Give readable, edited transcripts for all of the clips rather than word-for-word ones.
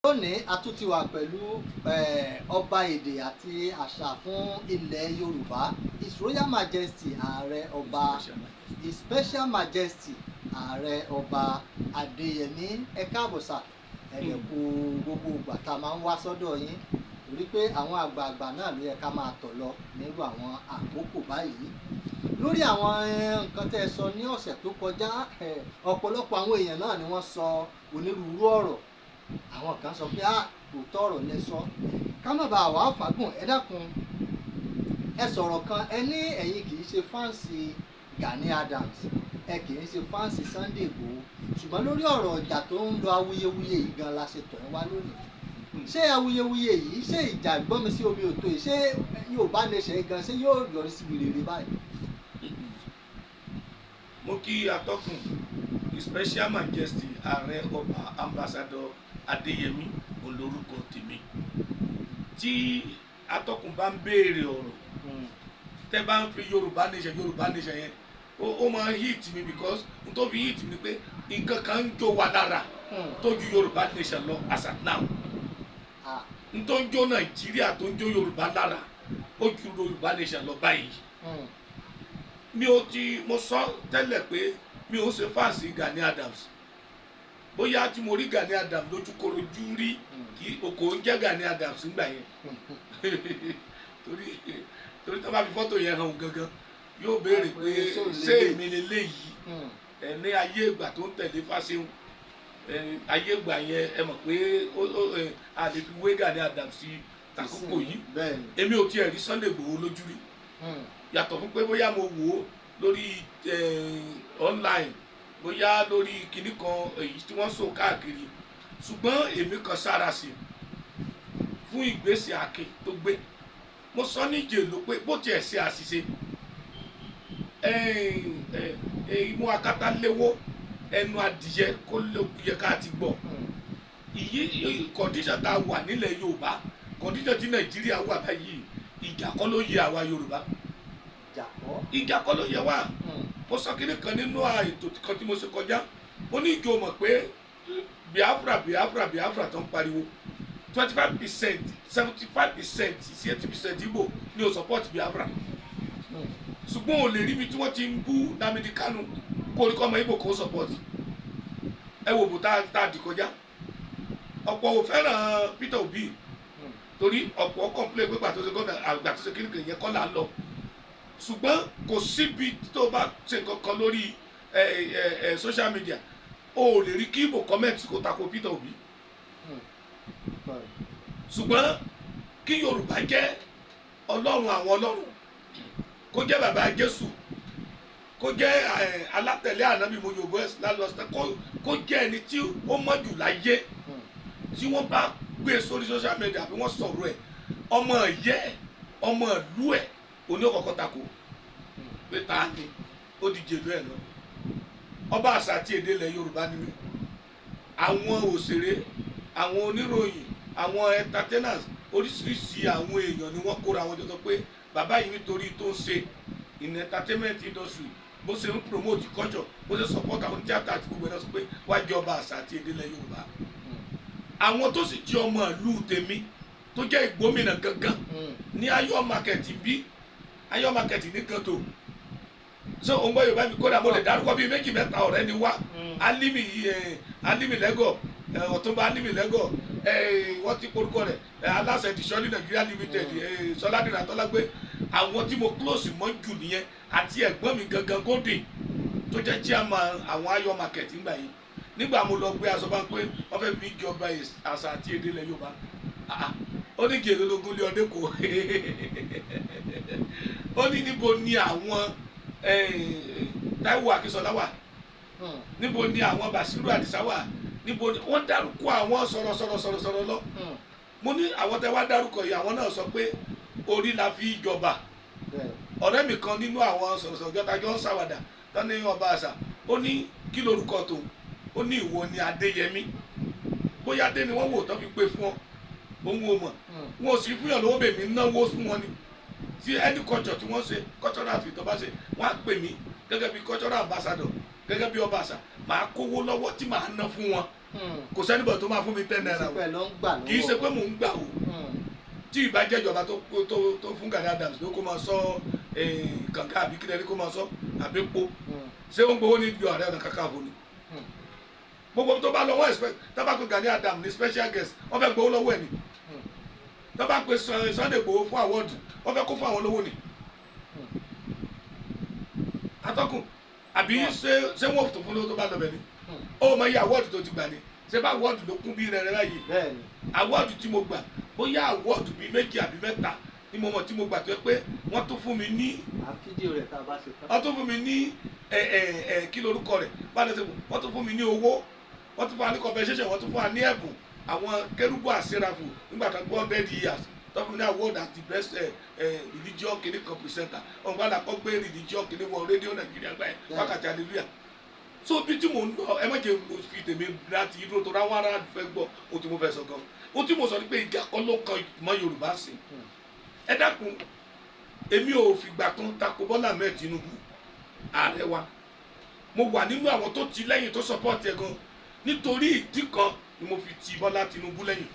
Lónìí a tún ti wà pẹ̀lú ọba èdè àti àṣà fún ilẹ̀ Yorùbá, His Royal Majesty Ààrẹ Ọba His Special Majesty Ààrẹ Ọba Adéyẹmí. Ẹ káàbọ̀ sà, ẹ̀dẹ̀kù gbogbo ìgbà tá a máa ń wá sọ́dọ̀ yín torí pé àwọn àgbààgbà náà ló yẹ ká máa tọ̀ lọ nírú àwọn àkókò báyìí. Lórí àwọn nǹkan tẹ́ ẹ sọ ní ọ̀sẹ̀ tó kọjá, ọ̀pọ̀lọpọ̀ àwọn èèyàn náà ni wọ́n sọ onírúurú ọ̀rọ̀. Àwọn kan sọ pé òótọ́ ọ̀rọ̀ lẹ sọ, ká má bàa wà fàágùn. Ẹ dákun, ẹ sọ̀rọ̀ kan, ẹ ní ẹ̀yin kì í ṣe fáǹsì Gani Adams, ẹ kì í ṣe fáǹsì Sunday Igboho, ṣùgbọ́n lórí ọ̀rọ̀ ọjà tó ń lọ awuyewuye yìí gan la ṣe tọ̀ ẹ́ wá lónìí. Ṣé awuyewuye yìí, ṣé ìjà gbọ́mi sí omi òtó yìí, ṣé Yorùbá nation gan ṣé yóò yọrí síbi rere báyìí? Mo kí atọ́kùn His Special Majesty Ààrẹ Ọba Ambassador Adéyẹmí olórúkọ tèmi. Tí atọ́kùn bá ń béèrè ọ̀rọ̀ tẹ́ bá ń fi Yorùbá nation yẹn ó máa ń hit mi because n tó fi hit mi pé nǹkan kan ń jó wa lára tó ju Yorùbá nation lọ as at now. N tó ń jó Nàìjíríà tó ń jó Yorùbá lára ó ju Yorùbá nation lọ báyìí. Mo sọ tẹ́lẹ̀ pé mi ò ṣe fáǹsì Gani Adams. Bóyá tí mo rí Gani Adams lójú korojú rí kí oko ń jẹ́ Gani Adams ńgbà yẹn torí tó bá fi fọ́tò yẹn hàn gangan yóò béèrè pé ṣé èmi leléyìí ní ayé ìgbà tó ń tẹ̀lé Fáṣẹ̀hùn, ayé ìgbà yẹn ẹ mọ̀ pé a lè fi wé Gani Adams sí àkókò yìí. Èmi ò tiẹ̀ rí Sunday Igboho lójú rí yàtọ̀ fún pé bóyá mo wò ó lórí online, bóyá lórí kinní kan èyí tí wọ́n sọ káàkiri, ṣùgbọ́n èmi kan sára sí fún ìgbésẹ̀ àkè tó gbé. Mo sọ níjẹ̀ ló pé bó tiẹ̀ ṣe àṣìṣe imú akátá léwó ẹnu adìyẹ kó ló yẹ ká ti gbọ́. Ìyí kọ̀ndíṣàn tá a wà nílẹ̀ Yorùbá, kọ̀ndíṣàn tí Nàìjíríà wà báyìí, ìjà kọ́ ló yẹ àwa Yorùbá, ìjà kọ́ ló yẹ wá. Mo sọ kíní kan nínú ètò kan tí mo ṣe kọjá, mo ní ìjọ mọ̀ pé Biafra tó ń pariwo 25%, 75% sí 80% Igbo ni ó support Biafra. Ṣùgbọ́n ò lè rí mi tí wọ́n ti ń bú Nnamdi Kanu kó orí kọ́ ọmọ Igbo kó support. Ẹ wò bó tá a dì kọjá. Ọ̀pọ̀ ò fẹ́ràn Peter Obi torí ọ̀pọ̀ complain pé gbàtó ṣe gómìnà àgbà tó ṣe kíní kan yẹn kọ́ là ń lọ. Ṣùgbọ́n kò síbi tó bá ṣe kankan lórí social media o lè rí kí Igbo comment kó tako Peter Obi. Ṣùgbọ́n kí Yorùbá jẹ́ ọlọ́run àwọn ọlọ́run, kó jẹ́ bàbá Jésù, kó jẹ́ alátẹ̀lé ànábì mo Yorùbá lálọ́sítẹ́, kó jẹ́ ẹni tí ó mọ̀ jù láyé, tí wọ́n bá gbé sórí social media bí wọ́n sọ̀rọ̀ ẹ̀, ọmọ ìyẹ́ ọmọ ìlú ẹ̀ oní ọkọ̀ tako pé ta ni ó di jèlú ẹ̀ lọ. Ọba àṣà àti èdè ilẹ̀ Yorùbá ni mí. Àwọn òṣèré, àwọn oníròyìn, àwọn entertainers, oríṣiríṣi àwọn èèyàn ni wọ́n kóra wọn jọ sọ pé bàbá yìí nítorí tó ń ṣe in entertainment industry, bó ṣe ń promote culture, bó ṣe support àwọn tíátà àti gbogbo ẹ̀ náà sọ pé wá jẹ́ ọba àṣà àti èdè ilẹ̀ Yorùbá. Àwọn tó sì jẹ́ ọmọ ìlú tèmi tó jẹ́ ìgbómìnà gangan ní Ayọ̀ market bí Ayọ̀ market ní Gàtò. So òun gbọ́ Yorùbá mi kódà mo lè dárúkọ bíi méjì mẹ́ta ọ̀rẹ́ ni wá. Alimi Lẹ́gọ̀, Ọ̀túnba Alimi Lẹ́gọ̀, wọ́n ti porúkọ rẹ̀ aláṣẹ ìdíṣọ́lì Nàìjíríà limited, Sọládìrà Tọ́lágbé. Àwọn tí mo close mọ́ jù nìyẹn, àti ẹ̀gbọ́n mi gangan Golden tó jẹ́ chairman àwọn Ayọ̀ market ńgbà yìí. Nígbà mo lọ gbé aṣọ bá ń pé wọ́n fẹ́ fi jọba àṣà àti èdè ilẹ̀ Yorùbá, ó ní gèrè lógún lé ọdẹ kò ó ní níbo ni àwọn Táíwò Akínsọlá wà, níbo ni àwọn Bàṣírù Àdìsá wà, níbo ni wọ́n dárúkọ àwọn sọ̀rọ̀ lọ. Mo ní àwọn tẹ́ wá dárúkọ yìí, àwọn náà sọ pé orí la fi jọba. Ọ̀rẹ́ mi kan nínú àwọn sọ̀rọ̀ jọtajọ́ ń ṣàwàdà tán ní ọba àṣà, ó ní kí lorúkọ tó, ó ní ìwọ ni Adéyẹmí. Bóyá Adé ni wọ́n wò tán fi pé fún ọ, òun ò mọ̀. Wọn ò sì fún yàn lówó bèmí náwó fún wọn ni. Tí ẹni culture tí wọ́n ṣe, cultural outfit tó bá ṣe, wọ́n á pè mí gẹ́gẹ́ bí cultural ambassador, gẹ́gẹ́ bí ọba àṣà, màá kówó lọ́wọ́ tí màá ná fún wọn kò sẹ́nibọ̀ tó máa fún mi 10 naira o kì í ṣe pé mò ń gbà o tí ìbá jẹ́ ìjọba tó fún Gani Adams ló kó máa sọ kànga àbí kílẹ̀ ní kó máa sọ àbí po ṣé ó ń gbowó ní ìjọ Ààrẹ Ọ̀nà Kakanfò ni gbogbo tó bá lọ wọ́n expect tó bá pe Gani Adams ní special guest wọ́n fẹ́ gbowó lọ́wọ́ ẹ̀ ni tó bá pe Sunday Igboho fún award wọ́n fẹ́ kó fún àwọn olówó ni atọ́kùn àbí ṣé wọ́n tó fún lówó tó bá lọ bẹ̀ ni ó mọ iye award tó ti gbà ni ṣé bá award ló kún bí rẹ̀ báyìí award tí mo gbà bóyá award bíi 2 àbí 3 ni mo mọ̀ tí mo gbà tó yẹ pé wọ́n tún fún mi ní fídíò rẹ̀ tá a bá ṣe tán wọ́n tún fún mi ní kí lorúkọ rẹ̀ báyìí ṣe wọ́n tún fún mi ní owó wọ́n tún fún wa ní compensation wọ́n tún fún wa ní ẹ̀bùn àwọn kérúbù àṣírafù nígbà tó gbọ́ 100 years tó fún mi ní award as the best religion kìnìún kan presenter ọ̀n gbọ́dọ̀ kọ́ gbé religion kìnìún wọ rédíò Nàìjíríà gbà ẹ̀ wákàtí hallelujah so bí tí mò ń lọ ẹ má jẹ́ mo fi tèmi láti ìdúró tó ráwọn ará fẹ́ gbọ́ ohun tí mo fẹ́ sọ gan ohun tí mo sọ ni pé ìjà kan ló kan ìmọ̀ Yorùbá sí ẹ dákun èmi ò fìgbà kan tako Bọ́lá Ahmed Tinubu ààrẹ wa mo wà nínú àwọn tó ti lẹ́yìn tó support ẹ̀ gan nítorí ìdí kan ni mo fi ti Bọ́lá Tinubu lẹ́yìn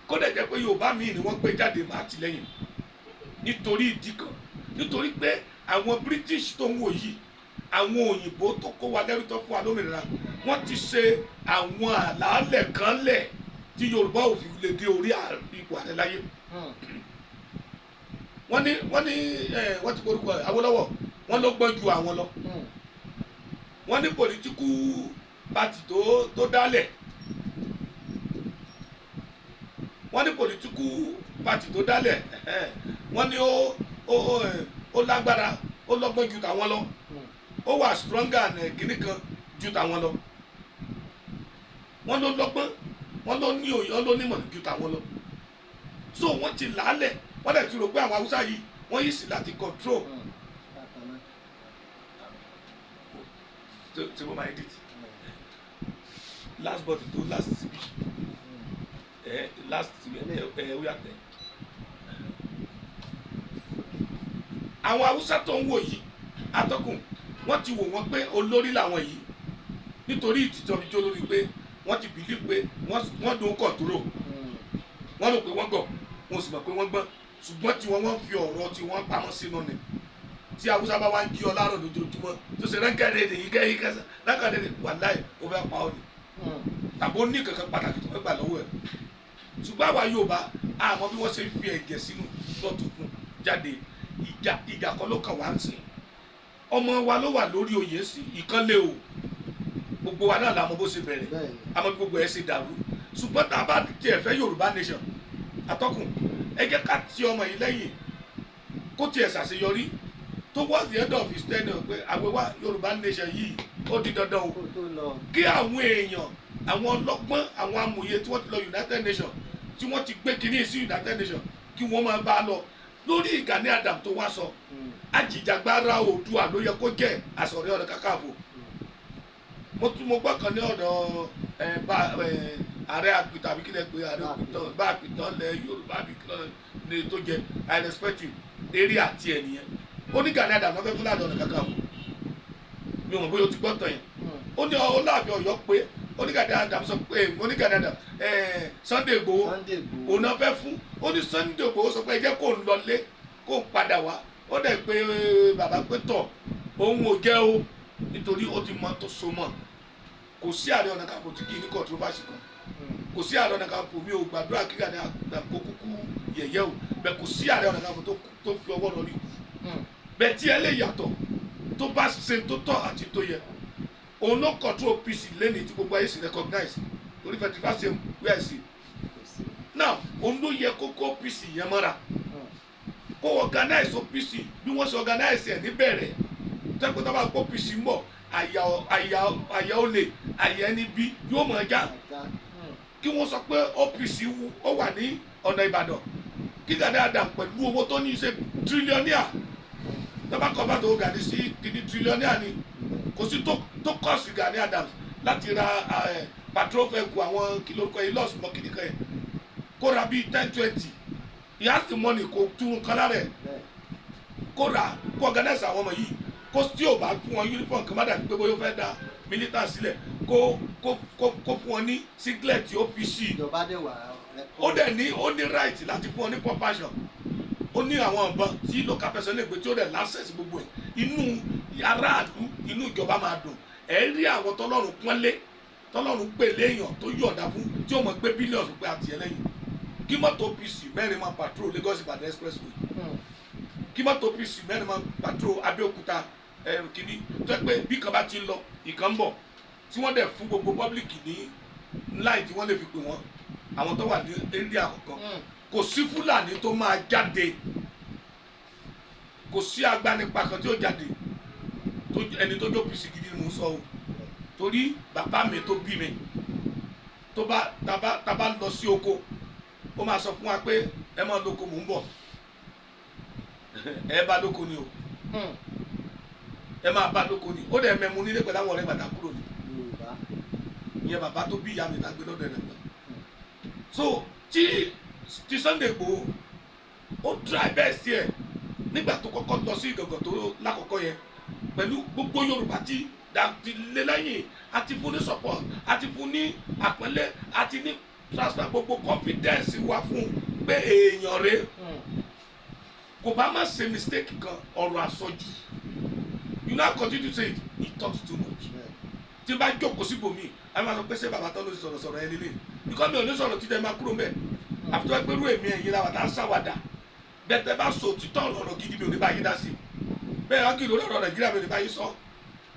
kódà jẹ́ pé Yorùbá míì ni wọ́n gbé jáde máa ti lẹ́yìn nítorí ìdí kan nítorí pé àwọn British tó ń wò yìí àwọn òyìnbó tó kó wa lẹ́rú tó fún wa lómìnira wọ́n ti ṣe àwọn àlàálẹ̀ kan lẹ̀ tí Yorùbá ò fi lè dé orí ipò ààrẹ láyé wọ́n ti porúkọ Awólọ́wọ̀ wọ́n ló gbọ́n ju àwọn lọ wọ́n ní pòlítíkù pàtì tó dálẹ̀ wọ́n ní pòlítíkù pàtì tó dálẹ̀ wọ́n ní ó lágbára ó lọ́gbọ́n ju tàwọn lọ ó wà stronger ní kíní kan ju tàwọn lọ wọ́n ló lọ́gbọ́n wọ́n ló ní òye wọ́n ló nímọ̀ ju tàwọn lọ so wọ́n ti làálẹ̀ wọ́n dẹ̀ ti rò pé àwọn Haúsá yìí wọ́n yìí sì láti control tí mo máa edit last but to last last ó yàtẹ̀ àwọn Haúsá tó ń wò yìí atọ́kùn wọ́n ti wò wọ́n pé olórí làwọn yìí nítorí ìtìjọbíjọ lórí pé wọ́n ti bìlí pé wọ́n dún control wọ́n rò pé wọ́n gbọ́ wọ́n sì mọ̀ pé wọ́n gbọ́n ṣùgbọ́n tí wọ́n fi ọ̀rọ̀ tí wọ́n pamọ́ sínú ni tí Haúsá bá wá ń jí ọ láàárọ̀ lójoojúmọ́ tó ṣe ránkàdédé yìí kẹ́ yìí kẹsàn ránkàdédé wàláhì ó fẹ́ pa ọ́ ni tàbí ó ní kankan pàtàkì tó fẹ́ gbà lọ́wọ́ ẹ̀ ṣùgbọ́n àwa Yorùbá àmọ́ bí wọ́n ṣe fi ẹ̀jẹ̀ sínú lọ́tùkún jáde ìjà kan ló kàn wá ń sìn ọmọ wa ló wà lórí oyè sí ìkànlé o gbogbo wa náà la mọ̀ bó ṣe bẹ̀rẹ̀ àmọ́ gbogbo ẹ̀ ṣe dàrú ṣùgbọ́n tá a bá tiẹ̀ fẹ́ Yorùbá nation atọ́kùn ẹ jẹ́ ká ti ọmọ yìí lẹ́yìn kó tiẹ̀ ṣàṣeyọrí towards the end of his tenure pé àwẹ̀wá Yorùbá nation yìí ó di dandan o kí àwọn èèyàn àwọn ọlọ́gbọ́n àwọn amòye tí wọ́n ti lọ United Nations tí wọ́n ti gbé kínní sí United Nations kí wọ́n máa bá a lọ lórí Gani Adams tó wá sọ ajìjàgbara Oòduà ló yẹ kó jẹ́ Ààrẹ Ọ̀nà Kakanfò mo gbọ́ kan ní ọ̀dọ̀ ààrẹ àpìtàn àbí kílẹ̀ pé ààrẹ àpìtàn bá àpìtàn lẹ Yorùbá àbí kílẹ̀ tó jẹ I respect you eré àti ẹ̀ nìyẹn ó ní Gani Adams lọ́fẹ́ fún Ààrẹ Ọ̀nà Kakanfò mi ò mọ̀ bóyá o ti gbọ́ tán yẹn ó ní Ọláàfin Ọ̀yọ́ pé ó ní Gani Adams sọ pé ó ní Gani Adams Sunday Igboho òun náà fẹ́ fún ó ní Sunday Igboho sọ pé ẹ jẹ́ kó ń lọlé kó ń padà wá ó dẹ̀ pé bàbá pé tọ̀ òun ò jẹ́ o nítorí ó ti mọ tó so mọ́ kò sí Ààrẹ Ọ̀nà Kakanfò tí kì í ní controversy kan kò sí Ààrẹ Ọ̀nà Kakanfò mi ò gbàdúrà kí Gani Adams kó kúkú yẹ̀yẹ́ o bẹ́ẹ̀ kò sí Ààrẹ Ọ̀nà Kakanfò tó fi ọwọ́ lọ rí bẹ́ẹ̀ tí ẹ lè yàtọ̀ tó bá ṣe tó tọ́ àti tó yẹ òun ló control PC lẹ́ni tí gbogbo ayé sì recognize torí fẹ́ẹ́ ṣe wíwá sí now òun ló yẹ kókó PC yẹn mọ́ra kó organize PC bí wọ́n ṣe organize ẹ̀ níbẹ̀rẹ̀ tẹ́kọ̀ tó bá gbọ́ PC ń bọ̀ àyà olè àyà ẹni bí yóò mọ̀ ẹja kí wọ́n sọ pé OPC ó wà ní ọ̀nà Ìbàdàn kí Gani Adams pẹ̀lú owó tó ní í ṣe tírílíọ̀nìà tó bá kọ́ bá tó Gani sí kìíní tírílíọ̀nìà ni kò sí tó kọ́ sí Gani Adams láti ra patrol vehicle àwọn kìlórúkọ yìí lọ́ọ̀sì mọ́ kìíní kan yẹn kó ra bíi 10-20 he has the money kó tún kọ́lá rẹ̀ kó ra kó organize àwọn ọmọ yìí kó tí ò bá fún wọn uniform kan má dàbí pé bóyá ó fẹ́ da militant sílẹ̀ kó kó fún wọn ní singlet OPC. ìjọba dẹ̀ wà ó dẹ̀ ní right láti fún wọn ní proportion. Ó ní àwọn ọ̀bọ̀n tí local person lè gbé tí ó dẹ̀ láṣẹ̀sì gbogbo ẹ̀. Inú aráàlú inú ìjọba máa dùn. Ẹ rí àwọn tọ́lọ́run pọ́nlé tọ́lọ́run pè léèyàn tó yọ̀ǹda fún tí ó mọ̀ gbé bílíọ̀nù pé àti ẹlẹ́yìn. Kí mọ́tò OPC mẹ́rin máa patrol Lagos Ìbàdàn expressway. Kí mọ́tò OPC mẹ́rin máa patrol Abẹ́òkúta kìíní tó yẹ pé bí kan bá ti ń lọ ìkan ń bọ̀ tí wọ́n dẹ̀ fún gbogbo public ní láì tí wọ́n lè fi pè wọ́n àwọn tó wà ní area kọ̀ọ̀kan. Kò sí Fúlàní tó máa jáde, kò sí agbanipa kan tí ó jáde ẹni tó jó OPC gidi ni mò ń sọ o, torí bàbá mi tó bí mi tó bá tá bá lọ sí oko ó máa sọ fún wa pé ẹ máa lóko mò ń bọ̀ ẹ bá lóko ni o ẹ máa bá lóko ni ó dẹ̀ mẹ́mu nílé pẹ̀lú àwọn ọ̀rẹ́ bàtà kúrò ní ìyẹn bàbá tó bí ìyá mi tàgbé lọ́dọ̀ ẹ̀ lẹ́gbẹ̀ẹ́. So tí Sunday Igboho ó try best ẹ̀ nígbà tó kọ́kọ́ lọ sí ìgàngàn tó lákọ̀ọ́kọ́ yẹn pẹ̀lú gbogbo Yorùbá tí dàtí lé lẹ́yìn àti fún ní support àti fún ní àpọ́nlé àti ní transfer gbogbo confidence wà fún pé èèyàn rẹ̀ kò bá má ṣe mistake kan ọ̀rọ̀ àsọjù you now continue to say it he talks too much. Tí n bá jókòó síbòmí a máa sọ pé ṣé bàbá tó ló ti sọ̀rọ̀ ẹ lélẹ̀ because mi ò ní sọ̀rọ̀ títẹ̀ máa kúrò mẹ́ àfitọ́ pé irú èmi ẹ̀yìn làwọn tá a ṣàwàdà bẹ́ẹ̀ tẹ́ bá sọ òtítọ́ ọ̀rọ̀ gidi mi ò ní bá yín dá sí bẹ́ẹ̀ wá kí lórí ọ̀rọ̀ Nàìjíríà mi ò ní bá yín sọ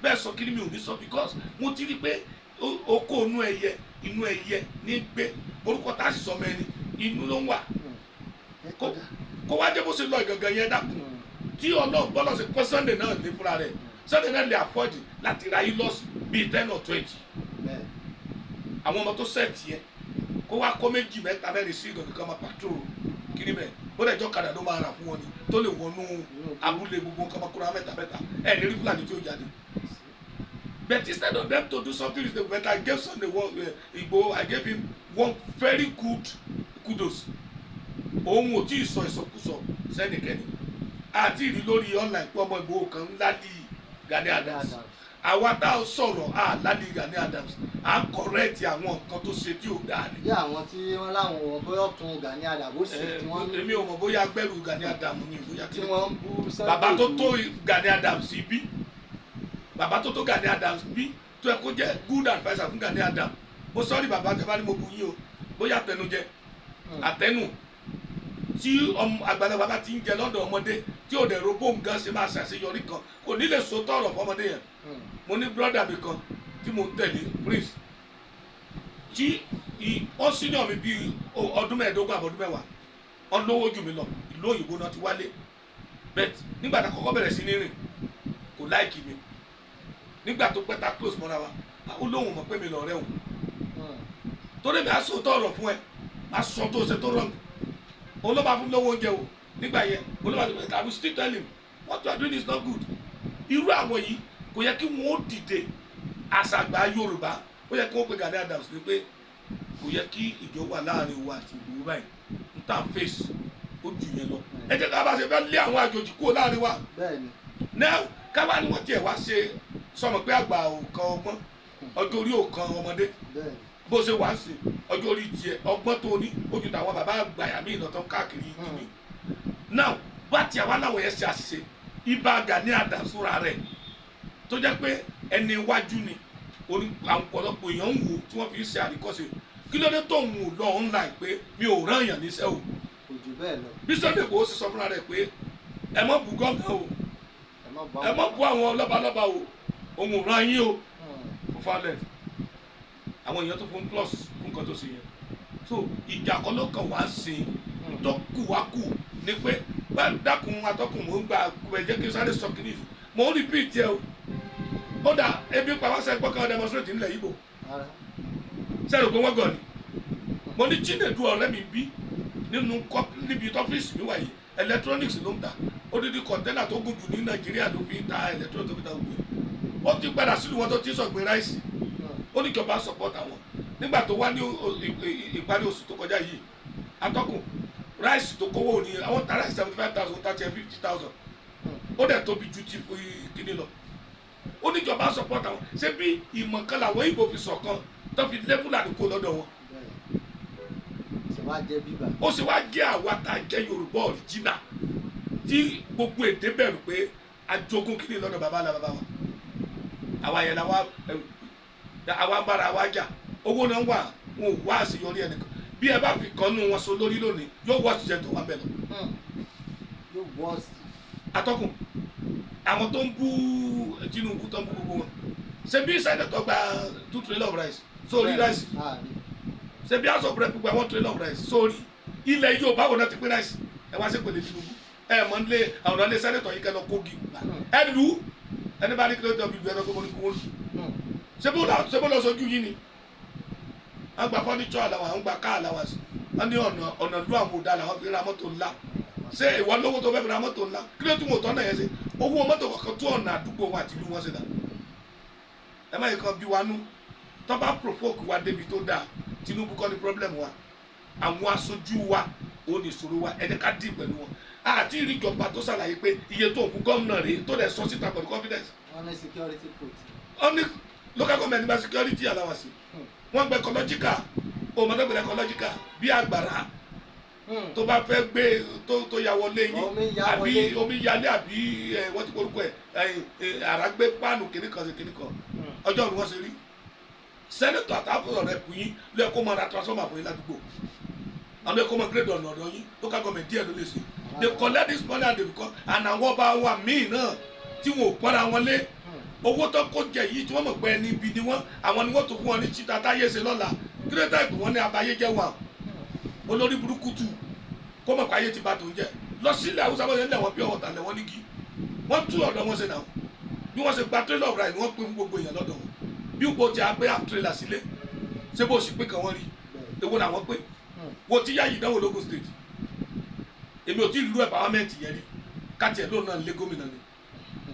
bẹ́ẹ̀ sọ kí ni mi ò ní sọ because mo ti rí pé oko inú ẹyẹ ní gbé orúkọ tá a sì sọ mẹ́ni inú ló ń wà kó wá jẹ́ bó ṣe lọ ìgangan yẹn dákun tí Ọlọ́run bọ́lọ̀ sí pé Sunday náà ní fúnra rẹ̀ Sunday náà lè afford láti ra ilọ́s bíi 10 or 20 àwọn ọmọ tó sẹ́ẹ̀tì yẹn kó wá kó méjì mẹ́ta mẹ́rin sí ìgangan kan máa patrol kiri bẹ́ẹ̀ bó dẹ̀ jọ́ kadà ló máa rà fún wọn ni tó lè wọnú abúlé gbogbo nǹkan máa kóra mẹ́ta ẹ̀ ní rí Fúlàní tí ó jáde. But instead of them to do something reasonable, but I gave Sunday Igboho, I gave him one very good kudos. Òun ò tí ì sọ ìsọkúsọ sẹ́nìkẹ́ni àti ìrí lórí online pé ọmọ Igboho kan ńlá di Gani Adams. Àwa tá a sọ̀rọ̀ lálẹ́ Gani Adams à ń kọ̀rẹ́ẹ̀tì àwọn nǹkan tó ṣe tí ò dáa ni. bí àwọn tí wọ́n láwọn bóyá tún Gani Adams ó sì tí wọ́n. èmi ò mọ̀ bóyá gbẹ́rù Gani Adams ni bóyá tí wọ́n ń bú Sunday. bàbá tó tó Gani Adams bí bàbá tó tó Gani Adams bí tó ẹ kó jẹ́ good adviser fún Gani Adams mo sọ́ọ́rì bàbá tẹ bá ní mo bu yín o bóyá àtẹnujẹ àtẹnu tí àgbàlagbà bá ti ń jẹ lọ́dọ̀ ọmọdé tí ò dẹ̀ robó nǹkan ṣe máa ṣàṣeyọrí kan kò ní lè so tọ̀rọ̀ fọmọdé yẹn mo ní brọ́dà mi kan tí mo ń tẹ̀lé prince tí ó senior mi bíi ọdún mẹ́ẹ̀ẹ́dógún àbọ̀dún mẹ́wàá wọ́n lówó jù mí lọ ìlú òyìnbó náà ti wálé bẹ́ẹ̀ nígbà tá a kọ́kọ́ bẹ̀rẹ̀ sí ní rìn kò láìkì mi nígbà tó pẹ́ ta close mọ́ra wa ó lóhùn mọ̀ pé mi lọ rẹ̀ òun torí mi á sọ tọ̀rọ̀ fún ẹ á sọ tó ṣe tó rọ̀ òun ló máa fún lówó oúnjẹ o nígbà yẹn òun ló máa fún I will still tell him what you are doing is not good irú àwọn yìí kò yẹ kí wọ́n dìde àṣàgbà Yorùbá ó yẹ kí wọ́n pe Gani Adams ní pé kò yẹ kí ìjọ wà láàrin wa àti Ìgbòho báyìí n ta face ó jù yẹn lọ ẹ jẹ́ ká bá ṣe fẹ́ lé àwọn àjòjì kúrò láàrin wa now káwá ni wọ́n tiẹ̀ wá ṣe sọmọ pé àgbà òkan ọgbọ́n ọjọ́ orí òkan ọmọdé bó ṣe wá sí ọjọ́ orí tiẹ̀ ọgbọ́n tó ní ojú tàwọn bàbá àgbàyà míì lọ́tọ́ káàkiri ìdílé now bá tiẹ̀ wá láwọn yẹn ṣe àṣìṣe ibà Gani Adams fúnra rẹ̀ tó jẹ́ pé ẹni iwájú ni àwọn ọ̀pọ̀lọpọ̀ èèyàn ń wò tí wọ́n fi ń ṣe àríkọ́ṣe kí ló dé tó ń wò lọ online pé mi ò rán èèyàn níṣẹ́ o bí Sunday Igboho ṣe sọ fúnra rẹ̀ pé ẹ má bú gómìnà o ẹ má bú àwọn lọ́balọ́ba o òun ò rán yín o fún falẹ̀ àwọn èèyàn tó fún plus fún nǹkan tó ṣe yẹn so ìjà kan ló kàn wá sí i tó kù wá kù ni pé dákun atọ́kùn mò ń gba ẹ̀jẹ̀ kí n sáré sọ kìíní mò ń repeat yẹ o ó dà ebi pa wá sẹ́yìn pọ́kàn demonstrate nílẹ̀ Ìgbò sẹ́yìn pé wọ́n gọ̀ ni mo ní Chinedu ọ̀rẹ́ mi bí níbi tọ́fíìsì mi wáyé electronics ló ń ta odidi kọ̀ńténà tó gùn jù ní Nàìjíríà ló fi ń ta electronics tó fi ta ògbé ó ti padà sílùú wọn tó ti sọ̀gbìn ráìsì ó ní ìjọba support àwọn nígbà tó wá ní ìparí oṣù tó kọjá yìí atọ́kùn ráìsì tó kówó ní àwọn ta ráìsì 75,000 ta tiẹ̀ 50,000 ó dẹ̀ tóbi ju ti kíní lọ ó ní ìjọba support àwọn ṣé bí ìmọ̀ kan làwọn Ìgbò fi ṣọ̀kan tó fi lé Fúlàní kó lọ́dọ̀ wọn. ó sì wá jẹ́ àwa tá a jẹ́ Yorùbá original tí gbogbo èdè bẹ̀rù pé ajogún kìíní lọ́dọ̀ bàbá la bàbá wa àwa yẹn la àwa bára wa jà owó náà wà wọn ò wá àṣeyọrí ẹnìkan bí ẹ bá fi kan nù wọn so lórí lónìí yóò wọ́ ọ̀sì jẹ́ tó wà bẹ́ẹ̀ lọ. yóò wọ́ ọ̀sì. atọ́kùn àwọn tó ń bú Tinubu tó ń bú gbogbo wọn ṣe bí sẹ́nẹ̀tọ̀ gba 2 trillion of rice sórí rice ṣe bí house of rep gba 1 trillion of rice sórí ilẹ̀ Yorùbá wọn náà ti pín rice ẹ wá sí pèlè Tinubu ẹ mọ̀ nílé àwọn ọ̀nà ilé sẹ́nẹ̀tọ̀ yìí kẹ́ lọ kógi ẹ lù ú ẹni bá ní kí ló dé ọbí ìlú ẹ lọ kó mọ́ ní kó lù ṣé bó lọ sójú yìí ni wọ́n gba fọ́nìṣọ́ àlàwà wọ́n gba ká àlàwà sí wọ́n ní ọ̀nà ìlú àwọn òdà làwọn fi ra mọ́tò ńlá ṣé ìwọ lówó tó fẹ́ fi ra mọ́tò ńlá kí ló tún wò tọ́nà yẹn ṣe owó mọ́tò kọ̀ọ̀kan tún ọ̀nà àdúgbò wọn àti ìlú wọn ṣe dà ẹ má yẹ kan bí wa nú tó bá provoke wa débi tó dáa Tinubu kọ́ ni problem wa àwọn aṣojú wa ò ní ìṣòro wa ẹ jẹ́ ká dì pẹ̀lú wọn àti ìrìjọba tó ṣàlàyé pé iye tó ń fún gómìnà rèé tó lè sọ síta pẹ̀lú confidence. wọ́n ní security vote. wọ́n ní local government gba security allowance wọ́n gba ecological òmọdébìnrin ecological bí àgbàrá tó bá fẹ́ gbé tó ya wọlé yín àbí omi yalé àbí wọ́n ti korúkọ ẹ̀ àràgbé páànù kìnnìkan ọjọ́ òní wọ́n ṣe rí sẹ́nẹ̀tọ̀ àtàwọn rẹ̀ kù yín lóye kó máa ra transformer fún yín ládùúgbò àwọn ẹ̀kọ́ máa grade ọ̀nà ọ̀dọ́ yín local government díẹ̀ ló lè ṣe they collect this money and they become and àwọn ọba wa míì náà tí wọn ò pọ́nra wọn lé owó tó kó jẹ yìí tí wọ́n mọ̀ pé ẹni ibi ni wọ́n àwọn ni wọ́n tó fún wọn ní chita táyé ṣe lọ́la kírẹ́tà ìpè wọn ní abayé jẹ́ wọn olórí burúkú tù kó mọ̀ pé ayé ti ba tó ń jẹ́ lọ sílẹ̀ Haúsá wọn yẹn lẹ̀ wọ́n bí ọwọ́ tàlẹ̀ wọ́n nígi wọ́n tú ọ̀dọ̀ wọn ṣe náà bí wọ́n ṣe gba trailer of rice wọ́n pín fún gbogbo èèyàn lọ́dọ̀ wọn bí wọ́n ti àgbé half trailer sílé ṣé bó ṣì pé kan wọ́n rí èwo làwọn pé wo ti yá yìí dánwò lógún state èmi ò tí ì lu empowerment yẹn rí káàtì ẹ̀ lóun náà lé gómìnà ni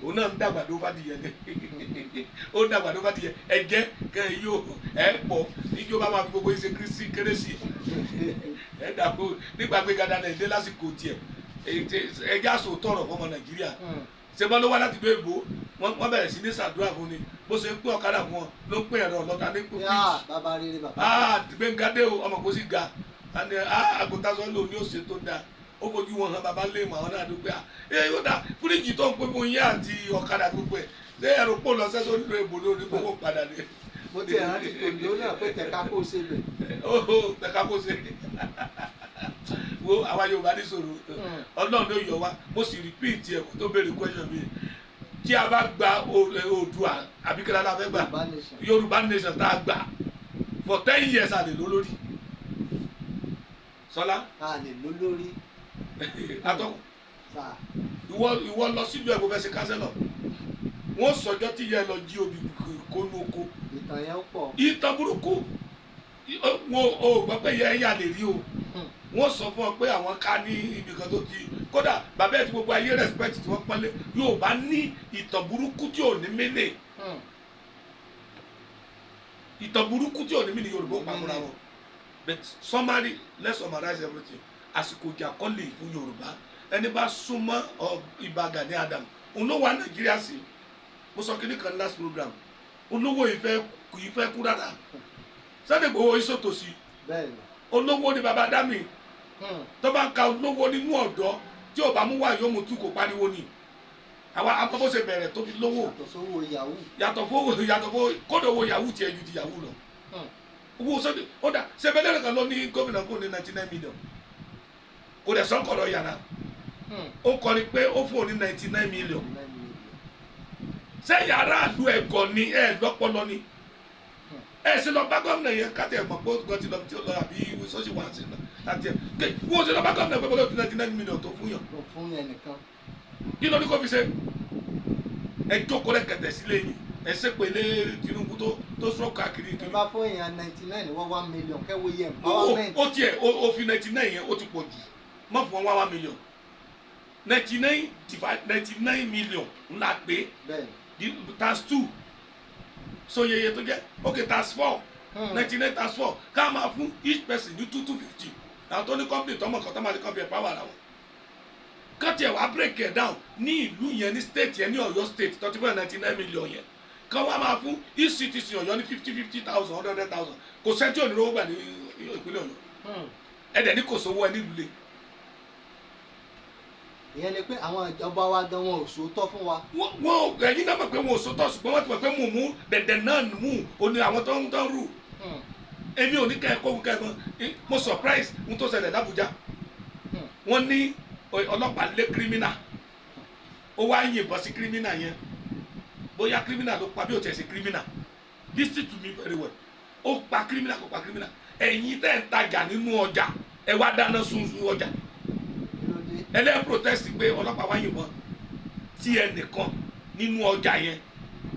òun náà ń dàgbàdo fàdìyẹ ni ó ń dàgbàdo fàdìyẹ ẹ̀jẹ̀ kẹ yóò ẹ pọ̀ níjọba máa fi gbogbo ẹsẹ̀ kírísì kérésì ẹ dàgbò nígbà pé gàdá náà dé lásìkò tiẹ̀ ẹjẹ àṣọ tọrọ fọmọ Nàìjíríà ṣèbọn ló wá láti gbé ìbò wọn bẹ̀rẹ̀ sí ní ṣàdúrà fún ni bó ṣe ń pín ọ̀kadà fún wọn ló ń pín ẹ̀rọ ọlọ́ta ní pín gbẹngàdé ọmọ kò sí ga àgùntàṣọ lò ní òṣè tó dáa ó fojú wọn hàn bàbá lé màwọn náà dúpẹ́ yóò dá fíríjì tó ń pín fún yín àti ọ̀kadà gbogbo ẹ̀ ṣé ẹ̀rọ pò lọ sẹ́sọ́ nílò èbò lórí gbogbo padà ní. mo ti rántí tòǹdó náà pé tẹ̀ka kó ṣe bẹ̀. ó tẹ̀ka kó ṣe wo àwa Yorùbá ní sọ̀rọ̀ Ọlọ́run ló yọ wá mo sì repeat ẹ̀ kó tó béèrè question mi tí a bá gba Oòduà àbí kí la fẹ́ gbà Yorùbá nation tá a gbà for 10 years a lè lọ lórí Sọlá a lè lọ lórí atọ́kùn ìwọ lọ sílùú ẹ̀kọ́ fẹ́ ṣe kánsẹ́lọ̀ wọ́n sọjọ́ tí yẹ lọ jí obì kónú oko ìtàn yẹn pọ̀ ìtàn burúkú wọn ò gbọ́ pé yẹ ẹ̀yà lè rí o wọ́n sọ fún ọ pé àwọn ká ní ibì kan tó ti kódà bàbá ẹ̀ tí gbogbo ayé respect tí wọ́n pọ́nlé yóò bá ní ìtàn burúkú tí ò ní mélè ìtàn burúkú tí ò ní mélè Yorùbá ó pàmòrà wọn but summary let's summarize everything àsìkò ìjà kọ́lé fún Yorùbá ẹni bá súnmọ́ Ìbà Gani Adam olówó Nàìjíríà sí mo sọ kíní kan last program olówó ìfẹ́ kú rárá Sunday Igboho ìṣòtòsí olówó ni baba dami tó bá ń ka olówó nínú ọ̀dọ́ tí ò bá mú wá yóò mú tú kò pariwo ni àwa àpapọ̀ ṣe bẹ̀rẹ̀ tó fi lówó yàtọ̀ fún kódò owó yahoo tiẹ̀ ju ti yahoo lọ owó Sunday ó dà sẹ́bẹ̀lẹ́rẹ̀ kan ló ní gómìnà kò ní 99 million kò dẹ̀ sọ́kọ̀rọ̀ yàrá ó kọrin pé ó fún òní 99 million ṣé yàrá àlú ẹ̀gọ́ ni ẹ̀ lọ́pọ̀lọ́ ni ẹ̀ sì lọ bá gómìnà yẹn káàtì ẹ̀ mọ̀ pé ó ti lọ tí ó lọ àbí sọ́ọ̀ṣì wà sí àti ẹ̀ wọ́n sì lọ bá gómìnà pé bọ́lá òtún 99 million tó fún yàn kí ló ní kó fi ṣe ẹ jókòó lẹ́kẹ̀tẹ̀ sílé yìí ẹ ṣe pèlè Tinubu tó sọ káàkiri. ẹ bá fún èèyàn 99 wọ́n 1 million kẹ́wọ́ yẹ empowerment. ó tiẹ̀ ó fi 99 yẹn ó ti pọ̀ jù má fún wọn 1 million 99 million ńlá pé times 2 so yeye tó jẹ́ okay times 4 99 times 4 ká máa fún each person ní 250 àwọn tó ní company tọmọ kan tó máa ní company power ara wọn káàtì ẹ̀ wá break it down ní ìlú yẹn ní state yẹn ní Ọ̀yọ́ state tó ti fún 99 million yẹn kan wá máa fún ECTC Ọ̀yọ́ ní 50,000 100,000 kò sẹ́ńtì òní rówó gbà ní ìpínlẹ̀ Ọ̀yọ́ ẹ̀dẹ̀ ní kò sówó ẹ nílùú lé. ìyẹn ni pé àwọn ìjọba wa gan wọn ò sòótọ́ fún wa. wọ́n ẹ̀yin náà mọ̀ pé wọn ò sòótọ́ ṣùgbọ́n wọ́n ti mọ̀ pé mú dẹ̀dẹ̀ náà mú òní àwọn tó ń rù. èmi ò ní kẹ́ ẹ kó kẹ́ ẹ mọ́ mo surprise n tó ṣẹlẹ̀ l'Abuja wọ́n ní ọlọ́pàá lé kírímínà ó wá yìnbọn sí kírímínà yẹn bóyá kírímínà ló pa bí ó tiẹ̀ ṣe kírímínà listen to me very well ó pa kírímínà kó pa kírímínà ẹ̀yin tẹ́ ń tajà nínú ọjà ẹ wá dáná sun ọjà ẹlẹ́yìn protest pé ọlọ́pàá wá yìnbọn tí ẹnìkan nínú ọjà yẹn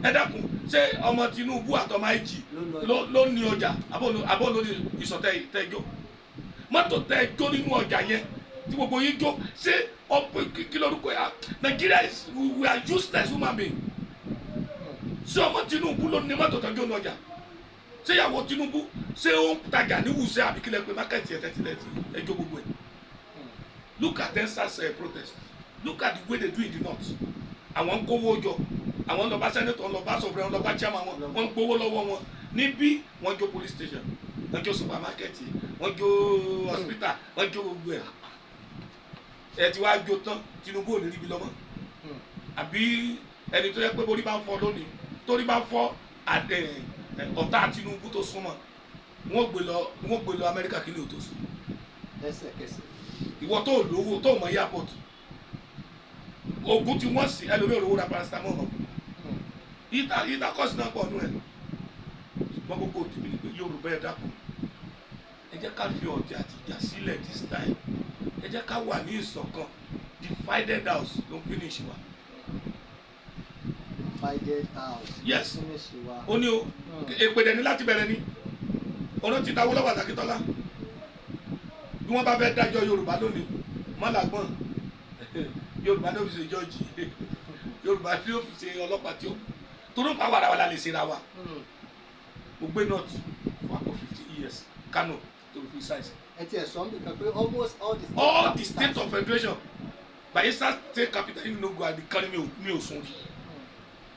ẹ dákun ṣé ọmọ Tinubu àtọmọ àìjì ló ní ọjà àbọ̀ ló ní ìsọ̀ tẹ́ jó mọ́tò tẹ́ jó nínú ọjà yẹn tí gbogbo yín jó ṣé ọ̀pọ̀ kí lórúkọ yà Nigeria is we are useless human being ṣé ọmọ Tinubu ló ní mọ́tò tẹ́ jó nínú ọjà ṣé ìyàwó Tinubu ṣé ó ń tajà ní Wùsẹ́ àbíkílẹ̀ pé mákẹ́tì ẹ̀ jó gbogbo ẹ̀. Look at Ensa's protest. Look at the way they do in the north. Àwọn kówó jọ, àwọn lọ bá senator, lọ bá sovereign, lọ bá chairman wọn, wọ́n gbowó lọ́wọ́ wọn. Níbí wọ́n jó police station, wọ́n jó supermarket, wọ́n jó hospital, wọ́n jó gbogbo ẹ̀. Ẹ ti wá jó tán, Tinubu ò ní ríbi lọ́mọ. Àbí ẹni tó yẹ pé borí bá ń fọ́ lónìí, torí bá ń fọ́ ọ̀tá Tinubu tó súnmọ́, wọ́n gbé lọ Amẹ́ríkà kí ni ò tó sùn. Lẹ́sẹ̀kẹsẹ̀. Ìwọ tó lówó tó mọ airport ogun tí wọ́n sì ẹlòmíràn olówó ra paracetamol mọ́ ìta kọ́sì náà pọ̀ nù ẹ̀ ṣùgbọ́n gbogbo òtún ní pé Yorùbá ẹ̀ dákun ẹ jẹ́ ká fi ọ̀tẹ̀ àti ìjà sílẹ̀ this time ẹ jẹ́ ká wà ní ìṣọ̀kan divided house ló ń finish wa. Divided house. Yes ó ní o èpèdè ní láti bẹ̀rẹ̀ ni ọ̀nà ti dáwọ́ lọ́wọ́ Akíntọ́lá bí wọ́n bá fẹ́ dájọ́ Yorùbá lónìí mọ́làgbọ́n Yorùbá ló fi ṣe jọ́ọ̀jì Yorùbá ló fi ṣe ọlọ́pàá tí ó torí ń pa wàràwàrà lè ṣera wa mo gbé north for about 50 years Kano to be precise. ẹ ti ẹ̀ sọ mi kan pé almost all the state of federation Bayelsa state capital yìí ló go àbí kan mi ò sùn rí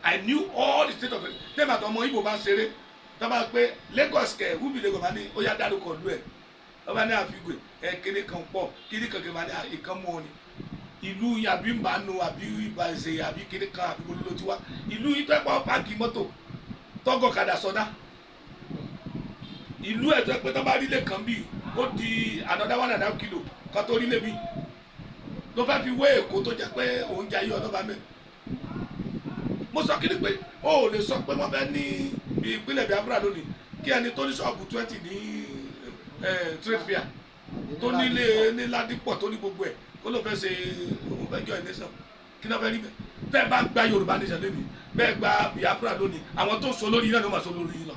I knew all the state of federation tẹ́lẹ̀ àti ọmọ Igbo bá ń ṣeré tọ́ bá pé Lagos kẹ̀ wúbi Lagos bá ní ó yá dárúkọ lú ẹ̀ ọba ní àfigè kíní kan pọ̀ kíní kan kìí ní ìkan mọ́ ni ìlú àbí mbànú àbí ìbàṣẹ àbí kíní kan àbí gbólólo tiwa ìlú ìtẹ́pọ̀ páàkì mọ́tò tọ́gọ̀kadà sọdá ìlú ẹ̀tọ́ pé tọ́ bá rí lé kan bíi ó di another 1.5 kilo kan tó rí lé mi ló fẹ́ fi wé Èkó tó jẹ́ pé òun jayé ọlọ́ba mẹ́ mo sọ kíní pé ó lè sọ pé wọ́n fẹ́ ní ìpínlẹ̀ Biafra lónìí kí ẹni tó ní ṣọ́ọ̀bù 20 ní trade fair tó nílé ní Ládìpọ̀ tó ní gbogbo ẹ̀ kó ló fẹ́ ṣe òun fẹ́ join nation kí náà fẹ́ rí bẹ́ẹ̀ bẹ́ẹ̀ bá gba Yorùbá nation lónìí bẹ́ẹ̀ gba Biafra lónìí àwọn tó so lórí náà ló máa so lórí yìí lọ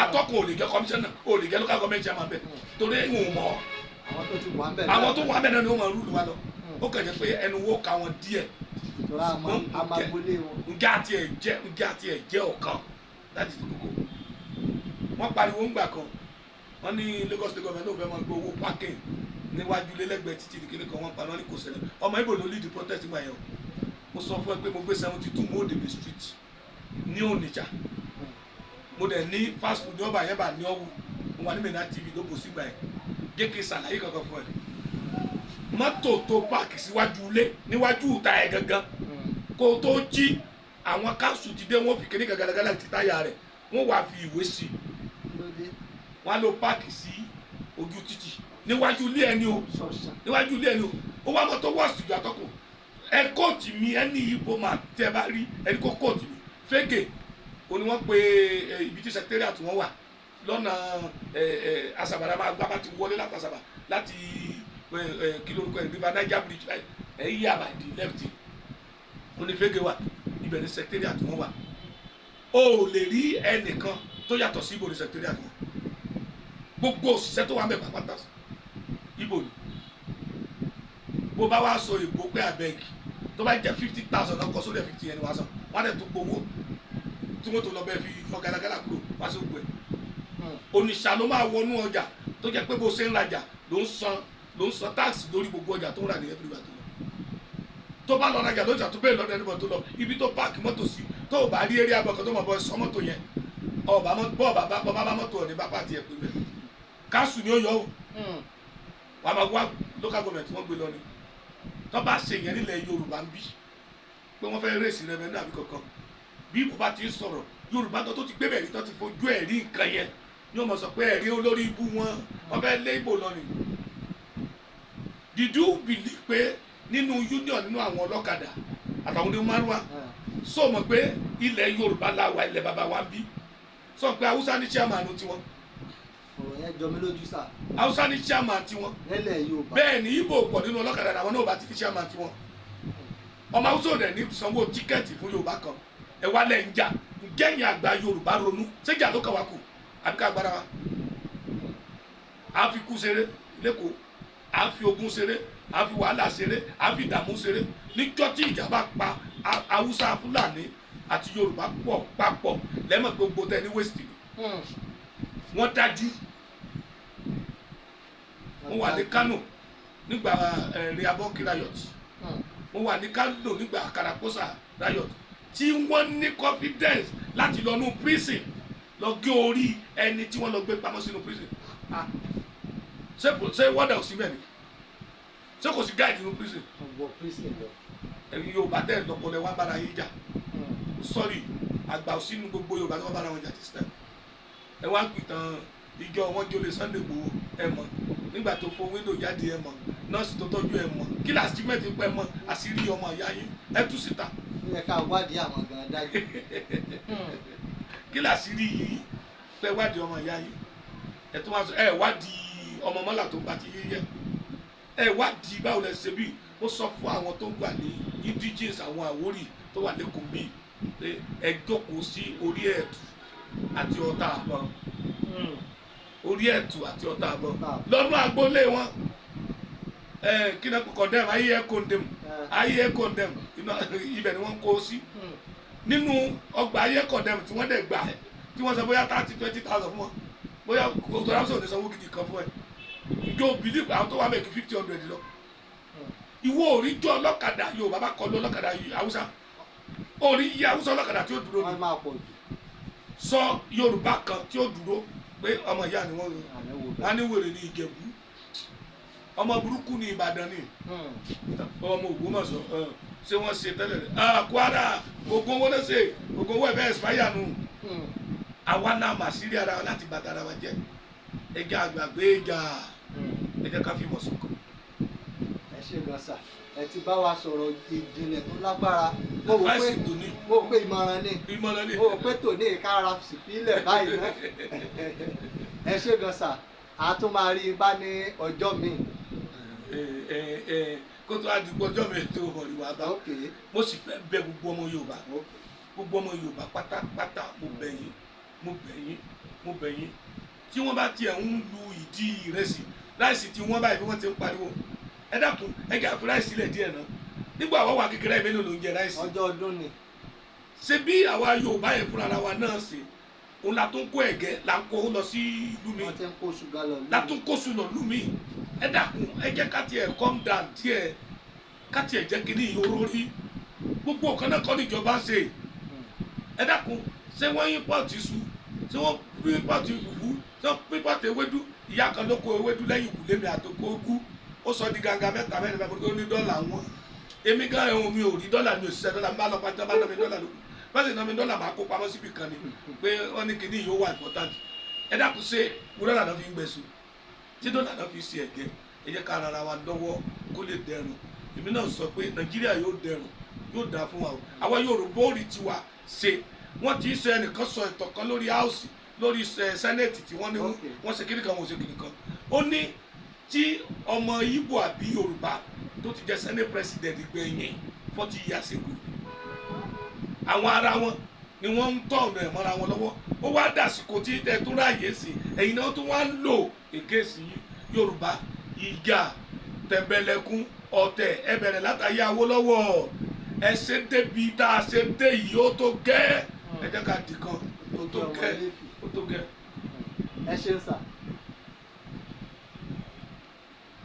atọ́kùn ò lè jẹ́ commissioner ò lè jẹ́ local government chairman bẹ́ẹ̀ torí ìwọ̀n mọ́ àwọn tó wà bẹ́ẹ̀ náà ni wọ́n máa rúlu wa lọ ó kàn jẹ́ pé ẹnu wo ka wọn díẹ̀ nga àti ẹ̀ jẹ́ ọ̀kan láti ti kókó wọ́n pariwo ńgbà kan wọ́n ní Lagos state government ló fẹ́ máa gbé owó parking níwájú lélẹ́gbẹ̀ẹ́ títí nìkéde kan wọ́n pa náà ní kò ṣẹlẹ̀ ọmọ Ìgbò ló lead the protest gbà yẹn o mo sọ fún ẹ pé mo gbé 72 Modebe street ní Onitsha mo dẹ̀ ní fast food ní ọba yẹn bá ní ọwọ́ mo wà ní Mena TV ló bò sígbà yẹn jẹ́ kí n ṣàlàyé kankan fún ẹ mọ́tò tó páàkì síwájú ilé níwájú ìta ẹ̀ gangan kó tó jí àwọn káńsù ti dé wọ́n fi kéde gàgàgàgà ti táyà rẹ̀ wọ́n wá fi ìwé sí wọ́n á lọ páàkì sí ojú títì níwájú ilé ẹni o níwájú ilé ẹni o ó wá mọ́tò wọ́ọ̀sì ìjọ àtọ́kùn ẹ kóòtù mi ẹni ìbò máa tẹ́ bá rí ẹni kó kóòtù mi fẹ́gẹ̀ o ni wọ́n pe ibi tí secretariat wọn wà lọ́nà asabara máa gbá bá ti wọlé láti asaba láti kí lórúkọ ẹ̀ river Niger bridge ẹ̀ yí àbàdì left o ni fẹ́gẹ̀ wà ibẹ̀ ni secretariat wọn wà o ò lè rí ẹnìkan tó yàtọ̀ sí ibo ni secretariat wọn gbogbo òṣìṣẹ́ tó wà mẹ́fà pátá ibo ni bó bá wá sọ ìbò pé abẹ́gì tó bá jẹ́ 50,000 náà kọ́ sórí ẹ̀ 50 ẹni wá sàn wọ́n á dẹ̀ tó gbowó tí wọ́n tó lọ bẹ́ẹ̀ fi fọ́ gàlagàlà kúrò wá sí ògbẹ́ Onitsha ló máa wọnú ọjà tó jẹ́ pé bó ṣe ń rajà ló ń san táàsì lórí gbogbo ọjà tó ń rà ní ẹ̀fúrúgbà tó lọ tó bá lọ rajà lójà tó bẹ́ẹ̀ lọ́dọ̀ ẹnìbọ̀ tó lọ ibi tó páàkì mọ́tò sí tó o bá rí eré abọ́kan tó mọ̀ bọ́ sọ mọ́tò yẹn ọba bá mọ́tò ọ̀dẹ bá pàtì ẹ̀ pé bẹ́ẹ̀ káṣù ni ó yọ ọ́ wà á máa wá local government wọ́n gbé lọ ni tó bá ṣe yẹn nílẹ̀ Yorùbá ń bí pé wọ́n fẹ́ rèsì rẹ̀ mẹ́rin àbí kankan bí mo bá ti ń sọ̀rọ̀ Yorùbá tó ti gbé bẹ̀rí tó ti fojú ẹ̀ rí nǹkan yẹn ni wọ́n mọ̀ sọ pé ẹ̀rí olórí ibú wọn wọ́n fẹ́ lé Ìgbò lọ ni. Did you believe pé nínú union nínú àwọn ọlọ́kadà àtàwọn onímọ̀ márùwá sọ mọ̀ pé ilẹ̀ Yorùbá láwa ilẹ̀ bàbá wa ń bí sọ pé Haúsá ní chairman tiwọn. ọ̀rọ̀ yẹn jọ mí lójú sà. Haúsá ní chairman tiwọn. nílẹ̀ Yorùbá. bẹ́ẹ̀ ni Ìgbò pọ̀ nínú ọlọ́kadà àwọn náà bá ti fi chairman tiwọn. ọmọ Haúsá ò dẹ̀ ní sanwó tíkẹ́ẹ̀tì fún Yorùbá kan ẹ wá lẹ̀ ń jà gẹ́yìn àgbà Yorùbá ronú séjà ló kàn wá kù àbí ká gbára wa. a fi kú ṣeré lẹ́kọ̀ọ́ a fi ogun ṣeré a fi wàhálà ṣeré a fi ìdààmú ṣeré níjọ́ tí ìjà bá pa Haúsá Fúlàní àti Yorùbá pọ̀ papọ̀ lẹ́mọ̀ gbogbo tẹ ní west ni wọ́n dájú wọ́n wà ní Kano nígbà Rehoboth riot wọ́n wà ní Kano nígbà Karakosa riot tí wọ́n ní confidence láti lọ nú prison lọ gé orí ẹni tí wọ́n lọ gbé pamọ́ sínú prison ṣé wọ́dà ò sí bẹ́ẹ̀ ni ṣé kò sí guide nínú prison ẹ̀yin Yorùbá tẹ̀ lọ́pọ̀lẹ́ wá bára yín jà sorry àgbà òsínú gbogbo Yorùbá tí wọ́n bára wọn jà ti stem ẹ wá ń pìtàn ìjọ wọn jólè Sunday Igboho ẹ mọ̀ nígbà tó fo window jáde ẹ mọ̀ nọ́ọ̀sì tó tọ́jú ẹ mọ̀ kí làásì mẹ́tì pẹ́ mọ̀ àṣírí ọmọ ìyá yín ẹ tú síta. ó yẹ ká wádìí àwọn gan dájú. kí làásìrí yìí pé wádìí ọmọ ìyá yín ẹ tó wá sọ ẹ wádìí ọmọ mọ́là tó ń bá ti yé yẹ ẹ wádìí báwo lẹ ṣe bí ó sọ fún àwọn tó ń gbà ní indigenous àwọn Àwórì tó wà lẹ́kọ̀ọ́ bíi pé ẹ jókòó sí orí ẹ̀tù àti ọ̀tá àbọ̀n orí ẹ̀tù àti ọ̀tá àbọ̀n lọ́nà agboolé wọn kí náà condemn ayé ẹ̀ condemn ayé ẹ̀ condemn ibẹ̀ ni wọ́n kó sí nínú ọgbà ayé condemn tí wọ́n dẹ̀ gbà tí wọ́n sọ bóyá 30,000 fún wọn bóyá kòtò rámsọ̀ ní sanwó gidi kan fún ẹ ìjọ believe àwọn tó wà mẹ́kì 50-100 lọ ìwọ òríjọ ọlọ́kadà Yorùbá bá kọ lọ́kadà Haúsá orí iye Haúsá ọlọ́kadà tí ó dúró ni sọ Yorùbá kan tí ó dúró pé ọmọ ìyá ni wọ́n wá ní wèrè ní Ìjẹ̀bú ọmọ burúkú ní Ìbàdàn ni ọmọ Ògbómọ̀ṣọ́ ṣé wọ́n ṣe tẹ́lẹ̀ rẹ̀ Kwara ogun owó lọ́sẹ̀ ogun owó ẹ̀fẹ́ ẹ̀sìpáyà nù àwa náà mà sírí ara wa láti bàtà ara wa jẹ́ ẹja àgbàgbé ẹja ẹja ká fi mọ̀ sọ̀kọ̀. ẹ ṣe gan sa ẹ ti bá wa sọ̀rọ̀ ìjìnlẹ̀ tó lágbára mo rò pé ìmọ̀ràn ni mo rò pé tòní ìkára sípìlẹ̀ báyìí náà ẹ ṣe gan sa a tún máa rí i bá ní ọjọ́ míì. kó tó àdìgbò ọjọ́ mi tó hàn ìwà bá mo sì fẹ́ bẹ̀ gbogbo ọmọ Yorùbá gbogbo ọmọ Yorùbá pátápátá mo bẹ̀ yín mo bẹ̀ yín mo bẹ̀ yín tí wọ́n bá tiẹ̀ ń lu ìdí ìrẹsì ráìsì tí wọ́n báyìí bí wọ́n ti ń pariwo ẹ dákun ẹ jẹ́ àfi ráìsì lẹ̀ díẹ̀ náà nígbà àwa wà kékeré ẹ̀ mélòó ló ń jẹ ráìsì. ọjọ́ ọdún ni. ṣé bí àwa Yorùbá yẹn fúnra wa náà ṣe òun la tún kó ẹ̀gẹ́ la ń kó lọ sí ìlú mi wọ́n ti ń kó ṣúgà lọ lú mi la tún kó ṣúgà lọ lú mi ẹ dákun ẹ jẹ́ ká tiẹ̀ calm down díẹ̀ ká tiẹ̀ jẹ́ kí ní ìhòòrò rí gbogbo nǹkan náà kọ́ níjọba ṣe ẹ dákun ṣé wọ́n yín pọ́ọ̀tì iṣu ṣé wọ́n pín pọ́ọ̀tì fùfú ṣé wọ́n pín pọ́ọ̀tì ewédú ìyá kan ló kó ewédú lẹ́yìn ìkùlé mi àtòkò ogú ó sọ di gàngà mẹ́ta mẹ́rin mẹ́rin tó ní dọ́là wọn èmi gan ẹ̀hún mi ò rí dọ́là mi ò ṣiṣẹ́ dọ́là mi bá lọ pàtó bá lọ́mi dọ́là lókun bá sì lọ́mi dọ́là máa kó pamọ́ síbi kan ni pé wọ́n ní kíní yóò wà important ẹ dákun ṣe dọ́là náà fi ń gbẹ̀sù tí dọ́là náà fi ṣe ẹ̀gẹ́ ẹ jẹ́ ká ara wa lọ́wọ́ kó lè dẹrùn èmi náà sọ pé Nàìjíríà yóò dẹrùn yóò dáa fún wa o àwa Yorùbá ò rí tiwa ṣe wọ́n ti sọ ẹnìkan sọ ìtàn kan lórí house lórí senate tí wọ́n ní wọ́n ṣe kíni kan wọ́n ṣe kíni kan ó ní tí ọmọ Ìgbò àbí Yorùbá tó ti jẹ́ senate president gbẹ̀yìn 40 years ago àwọn ara wọn ni wọ́n ń tọ̀ ọ̀nà ẹ̀mọ́ra wọn lọ́wọ́ ó wá dàsìkò tí tẹ̀ tó ráàyè sí ẹ̀yin náà tó wá ń lò èké sí Yorùbá ìjà tẹ̀mbẹ̀lẹ̀kún ọ̀tẹ̀ ẹ bẹ̀rẹ̀ látàrí Awólọ́wọ̀ ẹ ṣe débi tá a ṣe dé yìí ó tó gẹ́ ẹ jẹ́ ká dì kan ó tó gẹ́ ó tó gẹ́. ẹ ṣeun sà.